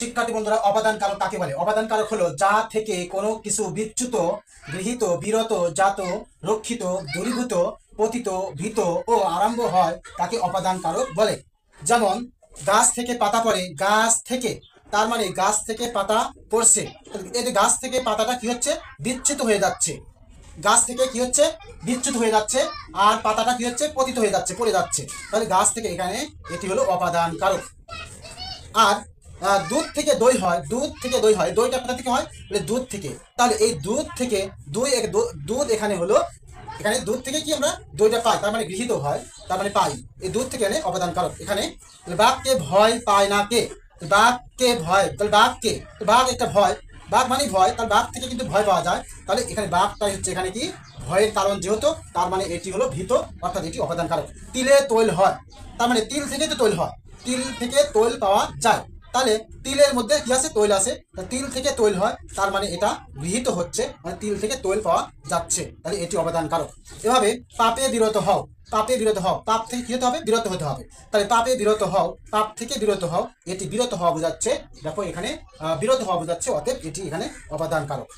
শিক্ষার্থী বন্ধুরা, অপাদান কারক কাকে বলে? অপাদান কারক হলো যা থেকে কোনো কিছু বিচ্যুত, গৃহীত, বিরত, জাত, রক্ষিত, দূরীভূত, পতিত, ভীত ও আরম্ভ হয় তাকে অপাদান কারক বলে। যেমন গাছ থেকে পাতা পড়ে, গাছ থেকে, তার মানে গাছ থেকে পাতা পড়ছে। এই যে গাছ থেকে পাতাটা কি হচ্ছে, বিচ্যুত হয়ে যাচ্ছে। গাছ থেকে কি হচ্ছে, বিচ্যুত হয়ে যাচ্ছে। আর পাতাটা কি হচ্ছে, পতিত হয়ে যাচ্ছে, পড়ে যাচ্ছে। তাহলে গাছ থেকে, এখানে এটি হলো অপাদান কারক। আর দুধ থেকে দই হয়, দুধ থেকে দই হয়, দইটা কোথা থেকে হয়? বলে দুধ থেকে। তাহলে এই দুধ থেকে দুধ এখানে হলো, এখানে দুধ থেকে কি আমরা দইটা পাই, তার মানে গৃহীত হয়, তার মানে পাই। এই দুধ থেকে এনে অবদান কারক এখানে। বাঘকে ভয় পায় না কে? বাঘকে ভয়, তাহলে বাঘকে, বাঘ একটা ভয়, বাঘ মানে ভয়, তাহলে বাঘ থেকে কিন্তু ভয় পাওয়া যায়। তাহলে এখানে বাঘটাই হচ্ছে এখানে কি ভয়ের কারণ যেহেতু, তার মানে এটি হলো ভীত, অর্থাৎ এটি অবদান কারক। তিলে তৈল হয়, তার মানে তিল থেকে তো তৈল হয়, তিল থেকে তৈল পাওয়া যায়। তাহলে তিলের মধ্যে কি আছে, তৈল আছে, তিল থেকে তৈল হয়, তার মানে এটা গৃহীত হচ্ছে, মানে তিল থেকে তৈল পাওয়া যাচ্ছে, তাহলে এটি অবদান কারক। এভাবে পাপে বিরত হও, পাপে বিরত হও, পাপ থেকে কি হতে হবে, বিরত হতে হবে। তাহলে পাপে বিরত হও, পাপ থেকে বিরত হও, এটি বিরত হওয়া বোঝাচ্ছে। দেখো এখানে বিরত হওয়া বোঝাচ্ছে, অতএব এটি এখানে অবদান কারক।